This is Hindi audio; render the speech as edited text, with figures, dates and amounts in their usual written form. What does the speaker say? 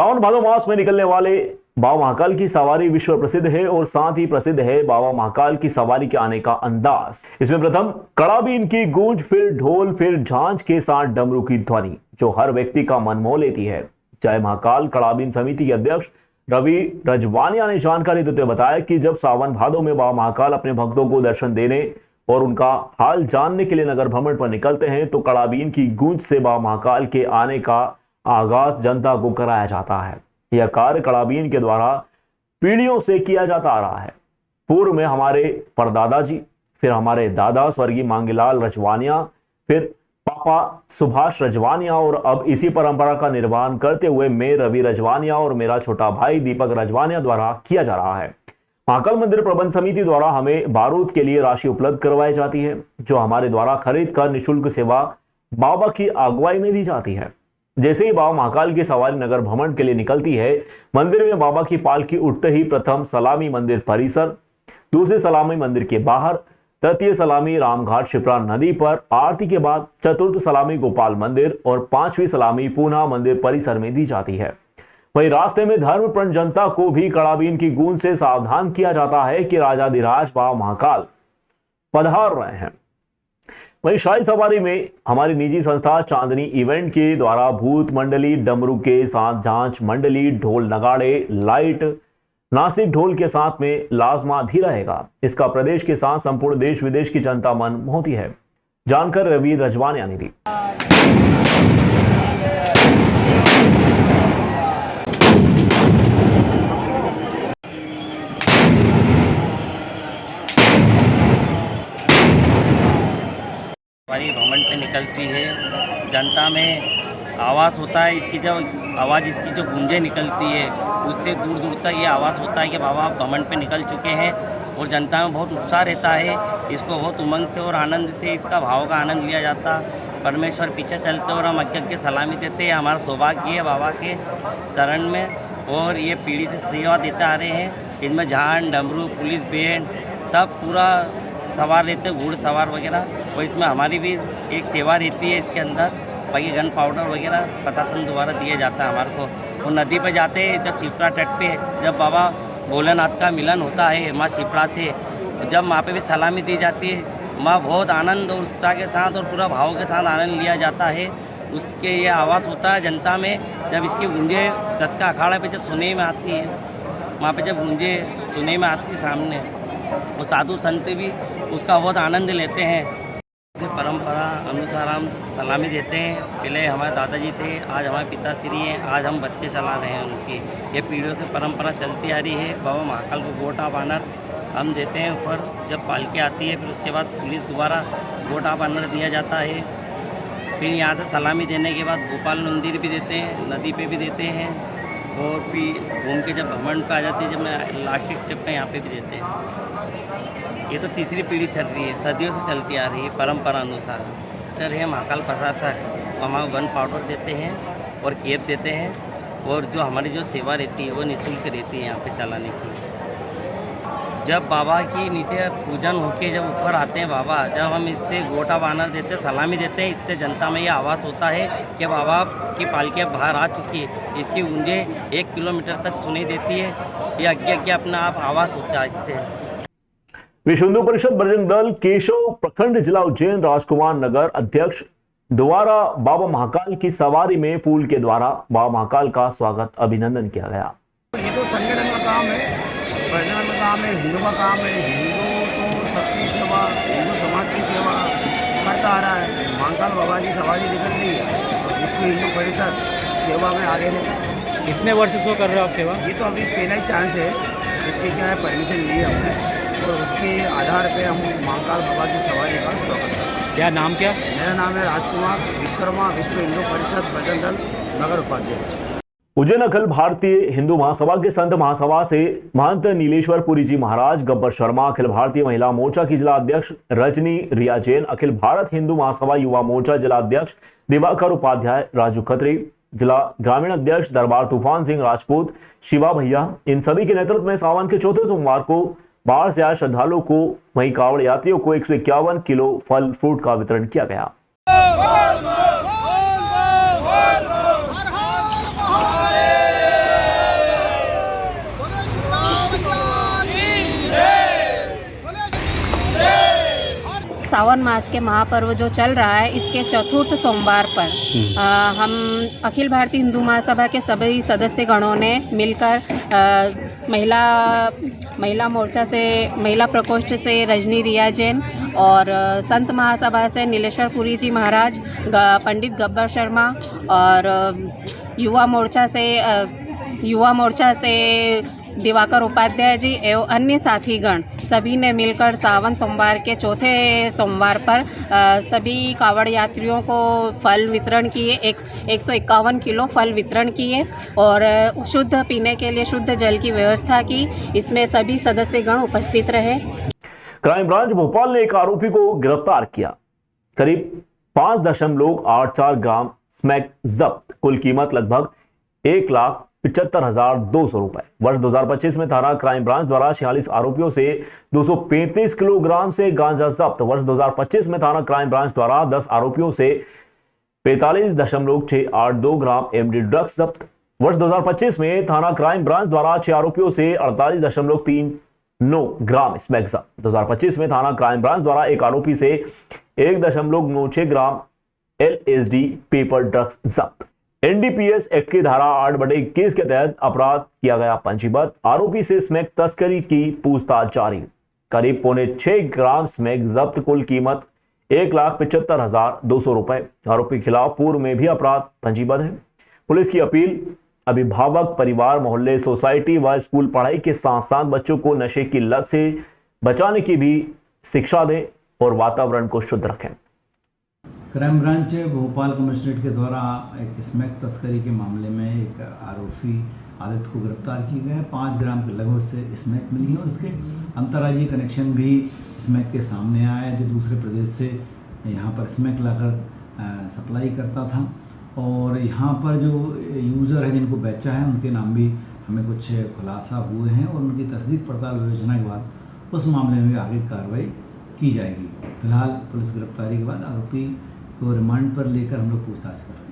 सावन भादो मास में निकलने वाले बाबा महाकाल की सवारी विश्व प्रसिद्ध है और साथ ही प्रसिद्ध है बाबा महाकाल की सवारी के आने का अंदाज। इसमें प्रथम कड़ाबीन की गूंज, फिर ढोल, फिर झांझ के साथ डमरू की ध्वनि जो हर व्यक्ति का मन मोह लेती है। जय महाकाल कड़ाबीन समिति के अध्यक्ष रवि रजवानिया ने जानकारी देते हुए बताया कि जब सावन भादो में बाबा महाकाल अपने भक्तों को दर्शन देने और उनका हाल जानने के लिए नगर भ्रमण पर निकलते हैं तो कड़ाबीन की गूंज से बाबा महाकाल के आने का आगाज जनता को कराया जाता है। यह कार्य कड़ाबीन के द्वारा पीढ़ियों से किया जाता आ रहा है। पूर्व में हमारे परदादा जी, फिर हमारे दादा स्वर्गीय मांगीलाल रजवानिया, फिर पापा सुभाष रजवानिया और अब इसी परंपरा का निर्वहन करते हुए मैं रवि रजवानिया और मेरा छोटा भाई दीपक रजवानिया द्वारा किया जा रहा है। महाकाल मंदिर प्रबंध समिति द्वारा हमें बारूद के लिए राशि उपलब्ध करवाई जाती है जो हमारे द्वारा खरीद कर निःशुल्क सेवा बाबा की अगुवाई में दी जाती है। जैसे ही बाबा महाकाल की सवारी नगर भ्रमण के लिए निकलती है, मंदिर में बाबा की पालकी उठते ही प्रथम सलामी मंदिर परिसर, दूसरी सलामी मंदिर के बाहर, तृतीय सलामी रामघाट शिप्रा नदी पर, आरती के बाद चतुर्थ सलामी गोपाल मंदिर और पांचवी सलामी पूना मंदिर परिसर में दी जाती है। वहीं रास्ते में धर्मप्राण जनता को भी कड़ाबीन की गूंज से सावधान किया जाता है कि राजाधिराज बाबा महाकाल पधार रहे हैं। वहीं शाही सवारी में हमारी निजी संस्था चांदनी इवेंट के द्वारा भूत मंडली, डमरू के साथ झांझ मंडली, ढोल नगाड़े, लाइट, नासिक ढोल के साथ में लाजमा भी रहेगा। इसका प्रदेश के साथ संपूर्ण देश विदेश की जनता मन मोहती है, जानकर रवि रजवानिया ने दी। सवारी भ्रमण पे निकलती है, जनता में आवाज़ होता है। इसकी जब आवाज़ इसकी जो गूंजें निकलती है उससे दूर दूर तक ये आवाज़ होता है कि बाबा आप भ्रमण पे निकल चुके हैं और जनता में बहुत उत्साह रहता है। इसको बहुत उमंग से और आनंद से इसका भाव का आनंद लिया जाता। परमेश्वर पीछे चलते और हम अज्ञ के सलामी देते हैं। हमारा सौभाग्य है बाबा के शरण में और ये पीढ़ी से सेवा देते आ रहे हैं। इसमें झांझ, डमरू, पुलिस बैंड सब पूरा सवार रहते हैं, घोड़ सवार वगैरह। और इसमें हमारी भी एक सेवा रहती है इसके अंदर। बाकी गन पाउडर वगैरह प्रशासन द्वारा दिया जाता है हमारे को। वो नदी पे जाते हैं जब शिप्रा तट पे जब बाबा भोलेनाथ का मिलन होता है माँ शिप्रा से, जब वहाँ पे भी सलामी दी जाती है, माँ बहुत आनंद और उत्साह के साथ और पूरा भाव के साथ आनंद लिया जाता है। उसके ये आवाज़ होता है जनता में जब इसकी गूंजे दत्त का अखाड़ा पे जब सुनने में आती है, वहाँ पे जब गूंजे सुनने में आती है सामने, और साधु संत भी उसका बहुत आनंद लेते हैं। परंपरा अनुसार हम सलामी देते हैं। पहले हमारे दादाजी थे, आज हमारे पिताश्री हैं, आज हम बच्चे चला रहे हैं उनकी। ये पीढ़ियों से परंपरा चलती आ रही है। बाबा महाकाल को गोटा बानर हम देते हैं ऊपर जब पालकी आती है। फिर उसके बाद पुलिस द्वारा गोटा बानर दिया जाता है। फिर यहाँ से सलामी देने के बाद गोपाल मंदिर भी देते हैं, नदी पे भी देते हैं और फिर घूम के जब भ्रमण पे आ जाती है, जब मैं लास्ट स्टेप पे यहाँ पे भी देते हैं। ये तो तीसरी पीढ़ी चल रही है, सदियों से चलती आ रही है परंपरा अनुसार। डर है महाकाल प्रशासन, हमारे गन पाउडर देते हैं और केप देते हैं और जो हमारी जो सेवा रहती है वो निःशुल्क रहती है यहाँ पे चलाने की। जब बाबा की नीचे पूजन होके जब ऊपर आते हैं बाबा, जब हम इससे गोटा बानर देते हैं, सलामी देते हैं, इससे जनता में ये आवाज़ होता है कि बाबा की पालकी बाहर आ चुकी है। इसकी गूंजें 1 किलोमीटर तक सुनाई देती है। ये आज्ञा अपना आप आवाज़ होता है इससे। विश्व हिंदू परिषद बजरंग दल केशव प्रखंड जिला उज्जैन राजकुमार नगर अध्यक्ष द्वारा बाबा महाकाल की सवारी में फूल के द्वारा बाबा महाकाल का स्वागत अभिनंदन किया गया। हिंदू संगठन का काम है, बजरंग का काम है, हिंदू का काम है। हिंदू तो सबकी सेवा, हिंदू समाज की सेवा करता आ रहा है। महाकाल बाबा की सवारी निकल रही है और विश्व हिंदू परिषद सेवा में आगे रहता है। कितने वर्ष से कर रहे हो आप सेवा? ये तो अभी पहला ही चांस है। इससे क्या है, परमिशन ली हमने और उसके आधार पे हम महाकाल बाबा की सवारी का स्वागत करते हैं। क्या नाम क्या? मेरा नाम है राजकुमार विश्वकर्मा, विश्व हिंदू परिषद बजरंग दल नगर उपाध्यक्ष। उज्जैन अखिल भारतीय हिंदू महासभा के संत महासभा से महंत नीलेश्वर पुरी जी महाराज, गब्बर शर्मा, अखिल भारतीय महिला मोर्चा की जिला अध्यक्ष रजनी रिया जैन, अखिल भारत हिंदू महासभा युवा मोर्चा जिला अध्यक्ष दिवाकर उपाध्याय, राजू खत्री, जिला ग्रामीण अध्यक्ष दरबार तूफान सिंह राजपूत, शिवा भैया, इन सभी के नेतृत्व में सावन के चौथे सोमवार को बाहर से आए श्रद्धालुओं को वहीं कावड़ यात्रियों को 151 किलो फल फ्रूट का वितरण किया गया। सावन मास के महापर्व जो चल रहा है, इसके चतुर्थ सोमवार पर हम अखिल भारतीय हिंदू महासभा के सभी सदस्य गणों ने मिलकर महिला मोर्चा से, महिला प्रकोष्ठ से रजनी रिया जैन और संत महासभा से नीलेश्वर पुरी जी महाराज, पंडित गब्बर शर्मा और युवा मोर्चा से दिवाकर उपाध्याय जी एवं अन्य साथीगण सभी ने मिलकर सावन सोमवार के चौथे सोमवार पर सभी कावड़ यात्रियों को फल वितरण किए, 151 किलो फल वितरण किए और शुद्ध पीने के लिए शुद्ध जल की व्यवस्था की। इसमें सभी सदस्यगण उपस्थित रहे। क्राइम ब्रांच भोपाल ने एक आरोपी को गिरफ्तार किया। करीब 5.84 ग्राम स्मैक जब्त, कुल कीमत लगभग 1,75,200 रुपए। वर्ष 2025 में थाना क्राइम ब्रांच द्वारा 46 आरोपियों से 235 किलोग्राम से गांजा जब्त। वर्ष 2025 में थाना क्राइम ब्रांच द्वारा 10 आरोपियों से 45.682 ग्राम एमडी ड्रग्स जब्त। वर्ष 2025 में थाना क्राइम ब्रांच द्वारा 6 आरोपियों से 48.39 ग्राम स्मैक जब्त। 2025 में थाना क्राइम ब्रांच द्वारा एक आरोपी से 1.96 ग्राम LSD पेपर ड्रग्स जब्त। NDPS एक्ट की धारा 8/21 के तहत अपराध किया गया पंजीबद्ध। आरोपी से स्मैक तस्करी की पूछताछ जारी। करीब 6.25 ग्राम स्मैक जब्त, कुल कीमत 1,75,200 रुपए। आरोपी के खिलाफ पूर्व में भी अपराध पंजीबद्ध है। पुलिस की अपील, अभिभावक, परिवार, मोहल्ले, सोसाइटी व स्कूल पढ़ाई के साथ साथ बच्चों को नशे की लत से बचाने की भी शिक्षा दें और वातावरण को शुद्ध रखें। क्राइम ब्रांच भोपाल कमिश्नरेट के द्वारा एक स्मैक तस्करी के मामले में एक आरोपी आदित्य को गिरफ्तार किया गया है। 5 ग्राम के लगभग से स्मैक मिली है और उसके अंतर्राज्यीय कनेक्शन भी स्मैक के सामने आया है, जो दूसरे प्रदेश से यहाँ पर स्मैक लाकर सप्लाई करता था। और यहाँ पर जो यूज़र है जिनको बेचा है उनके नाम भी हमें कुछ खुलासा हुए हैं और उनकी तस्दीक पड़ताल विवेचना के बाद उस मामले में आगे कार्रवाई की जाएगी। फिलहाल पुलिस गिरफ्तारी के बाद आरोपी को रिमांड पर लेकर हम लोग पूछताछ कर रहे हैं।